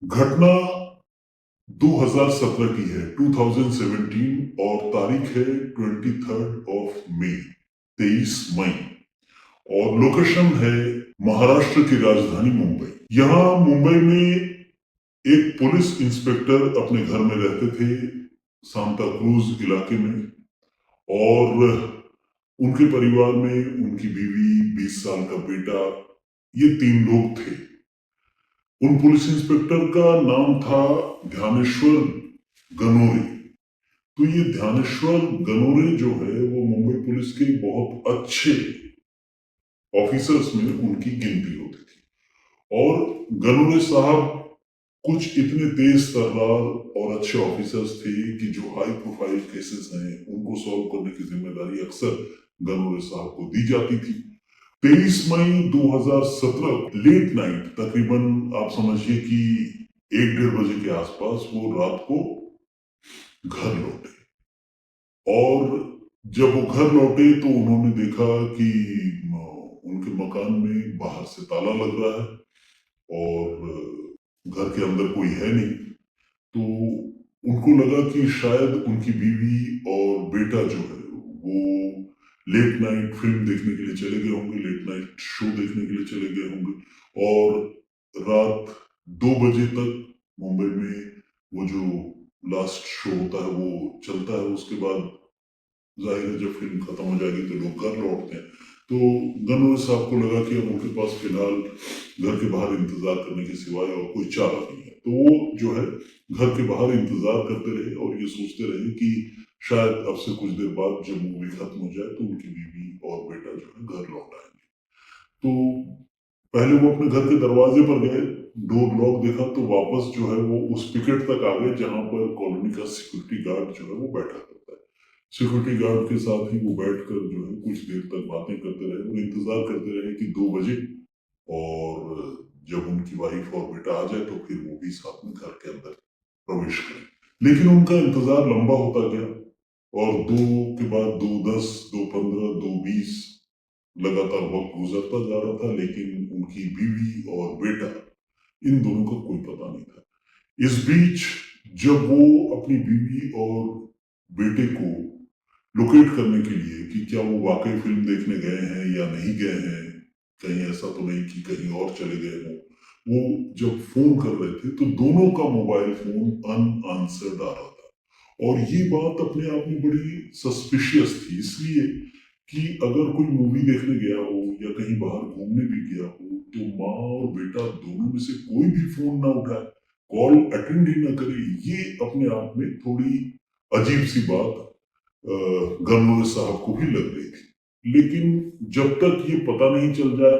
घटना 2017 की है, 2017, और तारीख है 23 मई, 23 मई, और लोकेशन है महाराष्ट्र की राजधानी मुंबई। यहाँ मुंबई में एक पुलिस इंस्पेक्टर अपने घर में रहते थे, सांता क्रूज इलाके में, और उनके परिवार में उनकी बीवी, 20 साल का बेटा, ये 3 लोग थे। उन पुलिस इंस्पेक्टर का नाम था ध्यानेश्वर गनोरे। तो ये ध्यानेश्वर गनोरे जो है वो मुंबई पुलिस के बहुत अच्छे ऑफिसर्स में उनकी गिनती होती थी। और गनोरे साहब कुछ इतने तेज तर्रार और अच्छे ऑफिसर्स थे कि जो हाई प्रोफाइल केसेस हैं उनको सॉल्व करने की जिम्मेदारी अक्सर गनोरे साहब को दी जाती थी। 23 मई 2017 लेट नाइट, तकरीबन आप समझिए कि 1-1:30 बजे के आसपास वो रात को घर लौटे। और जब वो घर लौटे तो उन्होंने देखा कि उनके मकान में बाहर से ताला लग रहा है और घर के अंदर कोई है नहीं। तो उनको लगा कि शायद उनकी बीवी और बेटा जो है वो लेट नाइट फिल्म देखने के लिए चले गए होंगे, लेट नाइट शो देखने के लिए चले गए होंगे, और रात 2 बजे तक मुंबई में वो जो लास्ट शो होता है वो चलता है। उसके बाद जाहिर है जब फिल्म खत्म हो जाएगी तो लोग घर लौटते हैं। तो गनोरे साहब को लगा कि अब उनके पास फिलहाल घर के बाहर इंतजार करने के सिवाय और कोई चारा नहीं है। तो वो जो है घर के बाहर इंतजार करते रहे और ये सोचते रहे कि शायद अब से कुछ देर बाद जब मूवी खत्म हो जाए तो उनकी बीवी और बेटा जो है घर लौट आएंगे। तो पहले वो अपने घर के दरवाजे पर गए, डोर लॉक देखा, तो वापस जो है वो उस पिकेट तक आ गए जहां पर कॉलोनी का सिक्योरिटी गार्ड जो है वो बैठा करता है। सिक्योरिटी गार्ड के साथ ही वो बैठकर जो है कुछ देर तक बातें करते रहे और इंतजार करते रहे कि 2 बजे, और जब उनकी वाइफ और बेटा आ जाए तो फिर वो भी साथ में घर के अंदर प्रवेश करें। लेकिन उनका इंतजार लंबा होता गया और 2 के बाद 2:10, 2:15, 2:20 लगातार वक्त गुजरता जा रहा था, लेकिन उनकी बीवी और बेटा, इन दोनों का कोई पता नहीं था। इस बीच जब वो अपनी बीवी और बेटे को लोकेट करने के लिए कि क्या वो वाकई फिल्म देखने गए हैं या नहीं गए हैं, कहीं ऐसा तो नहीं कि कहीं और चले गए हों, वो जब फोन कर रहे थे तो दोनों का मोबाइल फोन अनआंसर्ड आ रहा था। और ये बात अपने आप में बड़ी सस्पिशियस थी, इसलिए कि अगर कोई मूवी देखने गया हो या कहीं बाहर घूमने भी गया हो तो माँ और बेटा दोनों में से कोई भी फोन ना उठाए, कॉल अटेंड ही ना करे, ये अपने आप में थोड़ी अजीब सी बात गनोरे साहब को भी लग रही थी। लेकिन जब तक ये पता नहीं चल जाए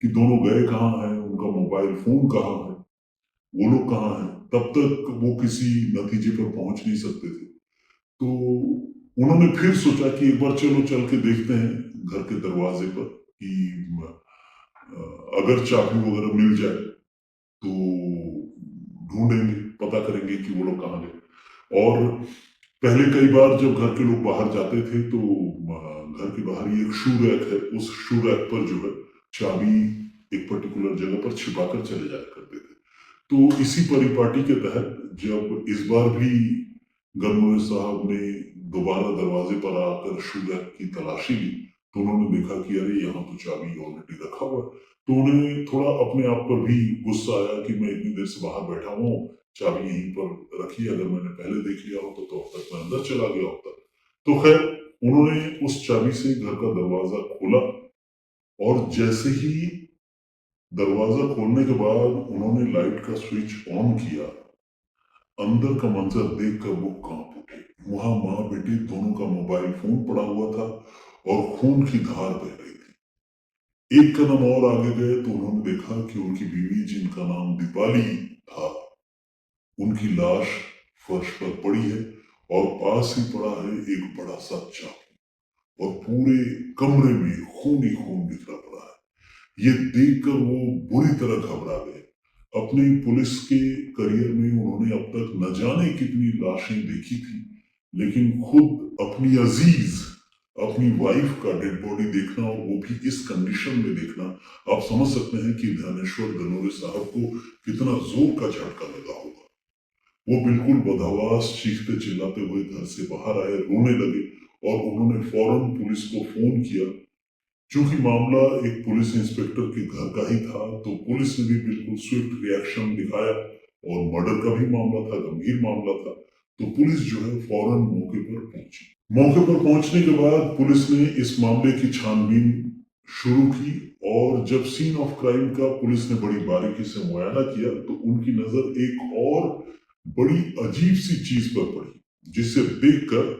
कि दोनों गए कहाँ हैं, उनका मोबाइल फोन कहाँ है, वो लोग कहाँ हैं, तब तक वो किसी नतीजे पर पहुंच नहीं सकते थे। तो उन्होंने फिर सोचा कि एक बार चलो चल के देखते हैं घर के दरवाजे पर कि अगर चाबी वगैरह मिल जाए तो ढूंढेंगे, पता करेंगे कि वो लोग कहाँ गए। और पहले कई बार जब घर के लोग बाहर जाते थे तो घर के बाहर ही एक शू रैक है, उस शू रैक पर जो है चाबी एक पर्टिकुलर जगह पर छिपा कर चले जाया करते थे। तो इसी परिपाटी के तहत जब इस बार भी गनोरे साहब ने दोबारा दरवाजे पर आकर शू रैक की तलाशी ली तो उन्होंने देखा कि अरे यहाँ तो चाबी ऑलरेडी रखा हुआ है। तो उन्हें थोड़ा अपने आप पर भी गुस्सा आया कि मैं इतनी देर से बाहर बैठा हूँ, चाबी यहीं पर रखी, अगर मैंने पहले देख लिया होता तो अब तक मैं अंदर चला गया होता। तो खैर उन्होंने उस चाबी से घर का दरवाजा खोला, और जैसे ही दरवाजा खोलने के बाद उन्होंने लाइट का स्विच ऑन किया, अंदर का मंजर देखकर वो कांप उठे। वहां माँ बेटे दोनों का मोबाइल फोन पड़ा हुआ था और खून की धार बह रही थी। एक कदम और आगे गए तो उन्होंने देखा कि उनकी बीवी, जिनका नाम दीपाली था, उनकी लाश फर्श पर पड़ी है और पास ही पड़ा है एक बड़ा सा चाकू, और पूरे कमरे में खून ही खून बिखरा पड़ा है। ये देखकर वो बुरी तरह घबरा गए। अपने पुलिस के करियर में उन्होंने अब तक न जाने कितनी लाशें देखी थी, लेकिन खुद अपनी अजीज, अपनी वाइफ का डेड बॉडी देखना और वो भी इस कंडीशन में देखना, आप समझ सकते हैं कि ध्यानेश्वर गनोरे साहब को कितना जोर का झटका लगा होगा। वो बिल्कुल बदहवास चीखते चिल्लाते हुए घर से बाहर आए, रोने लगे और उन्होंने फौरन पुलिस को फोन किया। चूंकि मामला एक पुलिस इंस्पेक्टर के घर का ही था, तो पुलिस ने भी बिल्कुल स्विफ्ट रिएक्शन दिखाया और मर्डर का भी मामला था, गंभीर मामला था, तो पुलिस जो है फौरन मौके पर पहुंची। मौके पर पहुंचने के बाद पुलिस ने इस मामले की छानबीन शुरू की और जब सीन ऑफ क्राइम का पुलिस ने बड़ी बारीकी से मुआयना किया, तो उनकी नजर एक और बड़ी अजीब सी चीज पर पड़ी, जिसे देखकर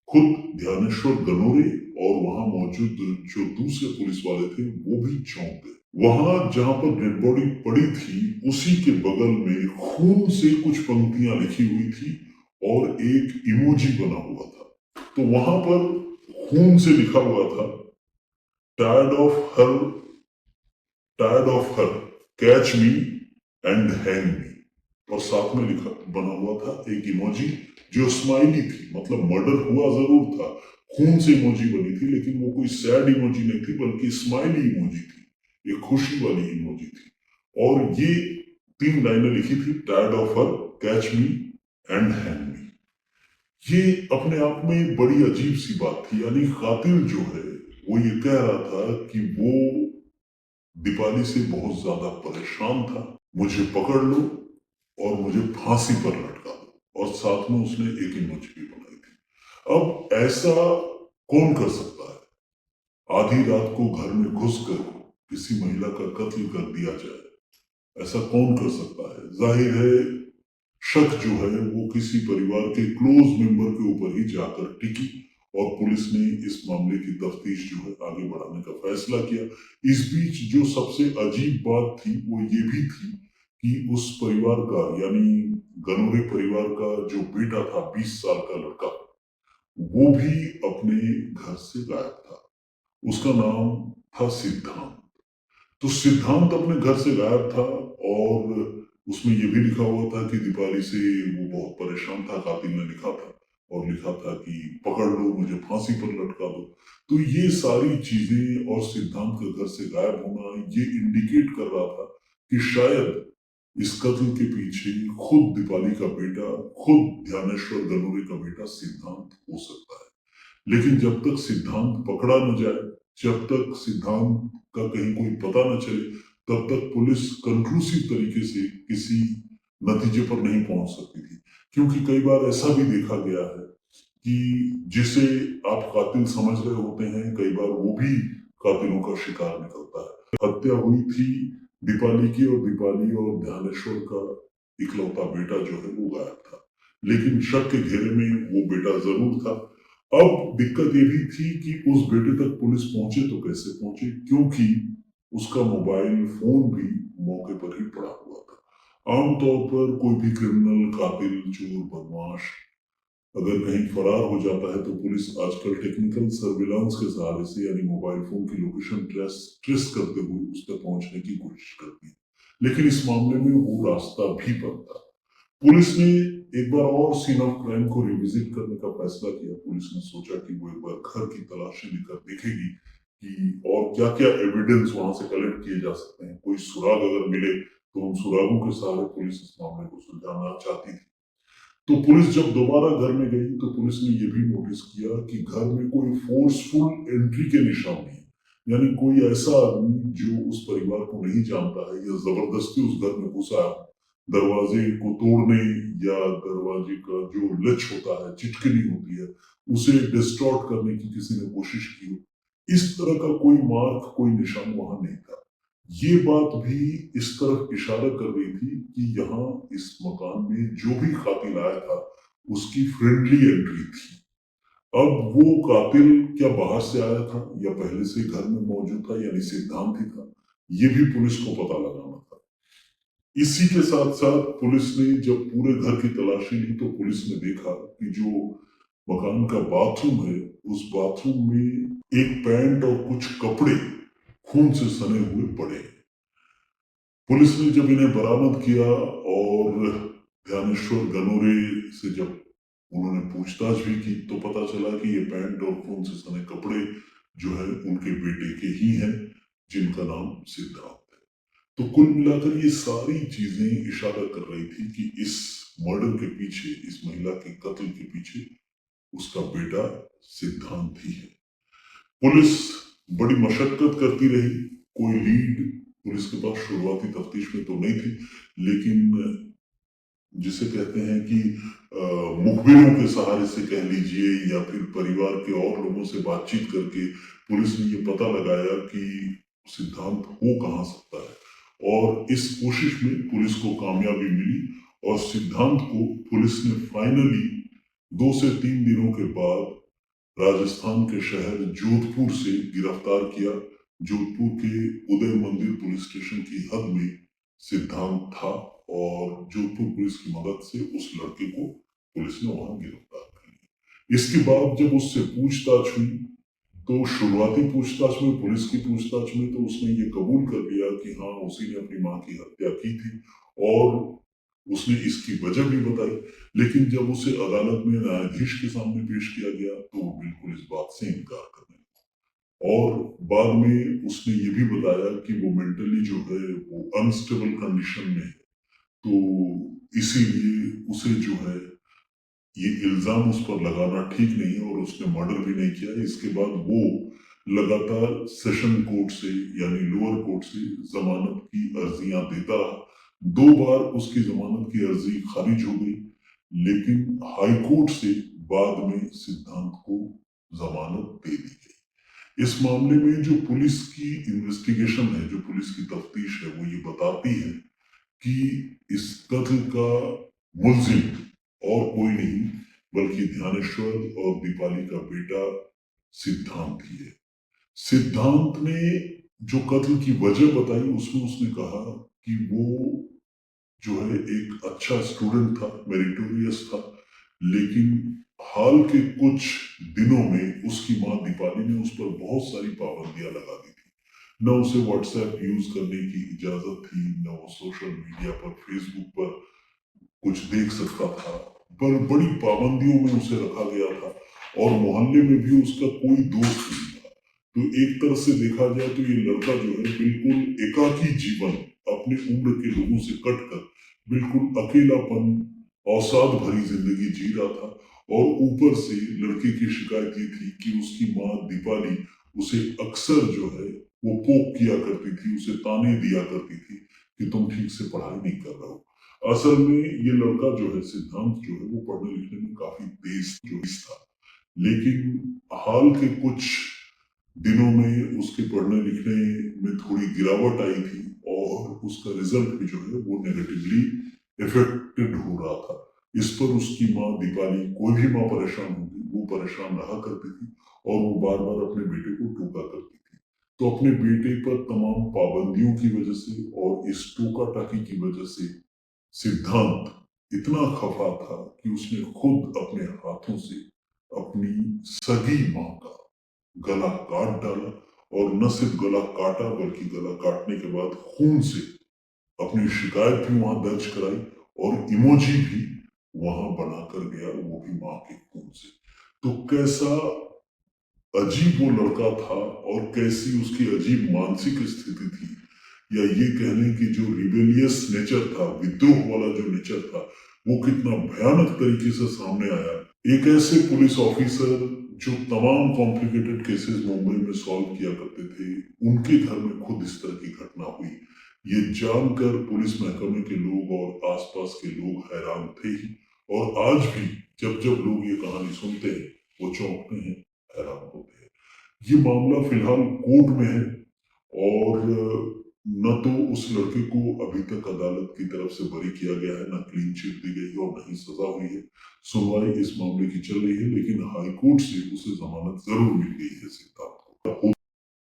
खुद ध्यानेश्वर गनोरे और वहां मौजूद जो दूसरे पुलिस वाले थे वो भी चौंक गए। वहां जहां पर डेड बॉडी पड़ी थी, उसी के बगल में खून से कुछ पंक्तियां लिखी हुई थी और एक इमोजी बना हुआ था। तो वहां पर खून से लिखा हुआ था, tired of her, tired of her, catch me and hang me. और साथ में लिखा बना हुआ था एक इमोजी जो स्माइली थी, मतलब मर्डर हुआ जरूर था, खून से इमोजी बनी थी, लेकिन वो कोई सैड इमोजी नहीं थी बल्कि स्माइली इमोजी थी, एक खुशी वाली इमोजी थी। और ये 3 लाइनें लिखी थी, tired of her, catch me and hang me. ये अपने आप में बड़ी अजीब सी बात थी, यानी कातिल जो है वो ये कह रहा था कि वो दीपाली से बहुत ज्यादा परेशान था, मुझे पकड़ लो और मुझे फांसी पर लटका दो, और साथ में उसने एक इमोजी भी बनाई थी। अब ऐसा कौन कर सकता है? आधी रात को घर में घुसकर किसी महिला का कत्ल कर दिया जाए, ऐसा कौन कर सकता है? जाहिर है शक जो है वो किसी परिवार के क्लोज मेंबर के ऊपर ही जाकर टिकी और पुलिस ने इस मामले की तफ्तीश जो है आगे बढ़ाने का फैसला किया। इस बीच जो सबसे अजीब बात थी वो ये भी थी कि उस परिवार का, यानी गनोरे परिवार का जो बेटा था, 20 साल का लड़का, वो भी अपने घर से गायब था। उसका नाम था सिद्धांत। तो सिद्धांत अपने घर से गायब था और उसमें यह भी लिखा हुआ था कि दीपाली से वो बहुत परेशान था, कातिल ने लिखा था, और लिखा था कि पकड़ लो, मुझे फांसी पर लटका दो। तो ये सारी चीजें और सिद्धांत का घर से गायब होना ये इंडिकेट कर रहा था कि शायद इस कत्ल के पीछे खुद दीपाली का बेटा, खुद ध्यानेश्वर गनोरे का बेटा सिद्धांत हो सकता है। लेकिन जब तक सिद्धांत पकड़ा न जाए, जब तक सिद्धांत का कहीं कोई पता न चले, तब तक पुलिस कंक्लूसिव तरीके से किसी नतीजे पर नहीं पहुंच सकती थी। क्योंकि कई बार ऐसा भी देखा गया है कि जिसे आप कातिल समझ रहे होते हैं, कई बार वो भी कातिलों का शिकार निकलता है। हत्या हुई थी दीपाली की, और दीपाली और ध्यानेश्वर का इकलौता बेटा जो है वो गायब था, लेकिन शक के घेरे में वो बेटा जरूर था। अब दिक्कत ये भी थी कि उस बेटे तक पुलिस पहुंचे तो कैसे पहुंचे, क्योंकि उसका मोबाइल फोन भी मौके पर ही पड़ा हुआ था। आमतौर पर कोई भी क्रिमिनल, कातिल, चोर, बदमाश अगर कहीं फरार हो जाता है तो पुलिस आजकल टेक्निकल सर्विलांस के सहारे से, यानी मोबाइल फोन की लोकेशन ट्रेस करते हुए उस तक पहुंचने की कोशिश करती है। लेकिन इस मामले में वो रास्ता भी बंद था। पुलिस ने एक बार और सीन ऑफ क्राइम को रिविजिट करने का फैसला किया। पुलिस ने सोचा कि वो एक बार घर की तलाशी लेकर देखेगी कि और क्या क्या एविडेंस वहां से कलेक्ट किए जा सकते हैं, कोई सुराग अगर मिले तो उन सुरागों के सहारे पुलिस इस मामले को सुलझाना चाहती थी। तो पुलिस जब दोबारा घर में गई तो पुलिस ने यह भी नोटिस किया कि घर में कोई फोर्सफुल एंट्री के निशान नहीं, यानी कोई ऐसा आदमी जो उस परिवार को नहीं जानता है या जबरदस्ती उस घर में घुसा है, दरवाजे को तोड़ने या दरवाजे का जो लच होता है, चिटकनी होती है, उसे डिस्टॉर्ट करने की किसी ने कोशिश की हो, इस तरह का कोई मार्क, कोई निशान वहां नहीं था। ये बात भी इस तरफ इशारा कर रही थी कि यहाँ इस मकान में जो भी कातिल आया था उसकी फ्रेंडली एंट्री थी। अब वो कातिल क्या बाहर से आया था या पहले से घर में मौजूद था, यानी सिद्धांत ही था, ये भी पुलिस को पता लगाना था। इसी के साथ साथ पुलिस ने जब पूरे घर की तलाशी ली तो पुलिस ने देखा कि जो मकान का बाथरूम है, उस बाथरूम में एक पैंट और कुछ कपड़े खून से सने हुए पड़े। पुलिस ने जब इन्हें बरामद किया और ध्यानेश्वर गनोरे से जब उन्होंने पूछताछ भी की तो पता चला कि ये पैंट और खून से सने कपड़े जो है उनके बेटे के ही हैं, जिनका नाम सिद्धार्थ है। तो कुल मिलाकर ये सारी चीजें इशारा कर रही थी कि इस मर्डर के पीछे, इस महिला के कत्ल के पीछे उसका बेटा सिद्धांत ही है। पुलिस बड़ी मशक्कत करती रही, कोई लीड पुलिस के पास शुरुआती तफ्तीश में तो नहीं थी, लेकिन जिसे कहते हैं कि मुखबिरों के सहारे से कह लीजिए या फिर परिवार के और लोगों से बातचीत करके पुलिस ने ये पता लगाया कि सिद्धांत हो कहाँ सकता है, और इस कोशिश में पुलिस को कामयाबी मिली और सिद्धांत को पुलिस ने फाइनली 2 से 3 दिनों के बाद राजस्थान के शहर जोधपुर से गिरफ्तार किया। जोधपुर के उदय मंदिर पुलिस स्टेशन की हद में सिद्धांत था और जोधपुर पुलिस की मदद से उस लड़के को पुलिस ने वहां गिरफ्तार कर लिया। इसके बाद जब उससे पूछताछ हुई तो शुरुआती पूछताछ में, पुलिस की पूछताछ में तो उसने ये कबूल कर लिया कि हाँ, उसी ने अपनी मां की हत्या की थी और उसने इसकी वजह भी बताई। लेकिन जब उसे अदालत में न्यायाधीश के सामने पेश किया गया तो वो बिल्कुल इस बात से इनकार करने लगा और बाद में उसने ये भी बताया कि वो मेंटली जो है वो अनस्टेबल कंडीशन में है, तो इसीलिए उसे जो है ये इल्जाम उस पर लगाना ठीक नहीं है और उसने मर्डर भी नहीं किया। इसके बाद वो लगातार सेशन कोर्ट से यानी लोअर कोर्ट से जमानत की अर्जियां देता रहा। 2 बार उसकी जमानत की अर्जी खारिज हो गई, लेकिन हाई कोर्ट से बाद में सिद्धांत को जमानत दे दी गई। इस मामले में जो पुलिस की इन्वेस्टिगेशन है, जो पुलिस की तफ्तीश है, वो ये बताती है कि इस कत्ल का मुलजिम और कोई नहीं बल्कि ध्यानेश्वर और दीपाली का बेटा सिद्धांत ही है। सिद्धांत ने जो कत्ल की वजह बताई उसमें उसने कहा कि वो जो है एक अच्छा स्टूडेंट था, मेरिटोरियस था, लेकिन हाल के कुछ दिनों में उसकी मां दीपाली ने उस पर बहुत सारी पाबंदियां लगा दी थी। न उसे व्हाट्सएप यूज करने की इजाजत थी, न वो सोशल मीडिया पर, फेसबुक पर कुछ देख सकता था, पर बड़ी पाबंदियों में उसे रखा गया था और मोहल्ले में भी उसका कोई दोस्त नहीं था। तो एक तरह से देखा जाए तो ये लड़का जो है बिल्कुल एकाकी जीवन अपने उम्र के लोगों से कटकर बिल्कुल अकेलापन, अवसाद भरी जिंदगी जी रहा था। और ऊपर से लड़के की शिकायत ये थी कि उसकी माँ दीपाली उसे अक्सर जो है वो पोक किया करती थी, उसे ताने दिया करती थी कि तुम ठीक से पढ़ाई नहीं कर रहे हो। असल में ये लड़का जो है सिद्धांत जो है वो पढ़ने लिखने में काफी तेज था, लेकिन हाल के कुछ दिनों में उसके पढ़ने लिखने में थोड़ी गिरावट आई थी और उसका रिजल्ट भी जो है वो नेगेटिवली इफेक्टेड हो रहा था। इस पर उसकी माँ दीपाली, कोई भी माँ परेशान होगी वो परेशान रहा करती थी और वो बार बार अपने बेटे को टोका करती थी। तो अपने बेटे पर तमाम पाबंदियों की वजह से और इस टोका टाकी की वजह से सिद्धांत इतना खफा था कि उसने खुद अपने हाथों से अपनी सगी मां का गला काट डाला और न सिर्फ गला काटा बल्कि गला काटने के बाद खून से अपनी शिकायत भी वहां दर्ज कराई और इमोजी भी वहां बनाकर गया, वो भी मां के खून से। तो कैसा अजीब वो लड़का था और कैसी उसकी अजीब मानसिक स्थिति थी, या ये कह लें कि जो रिबेलियस नेचर था, विद्रोह वाला जो नेचर था, वो कितना भयानक तरीके से सामने आया। एक ऐसे पुलिस ऑफिसर जो तमाम कॉम्प्लिकेटेड केसेस मुंबई में सॉल्व किया करते थे, उनके घर में खुद इस तरह की घटना हुई, ये जानकर पुलिस महकमे के लोग और आसपास के लोग हैरान थे ही। और आज भी जब जब लोग ये कहानी सुनते हैं वो चौंकते हैं, हैरान होते हैं। ये मामला फिलहाल कोर्ट में है और न तो उस लड़के को अभी तक अदालत की तरफ से बरी किया गया है, न क्लीन चिट दी गई है और न ही सजा हुई है। सुनवाई इस मामले की चल रही है, लेकिन हाई कोर्ट से उसे जमानत जरूर मिल गई है सिद्धार्थ को।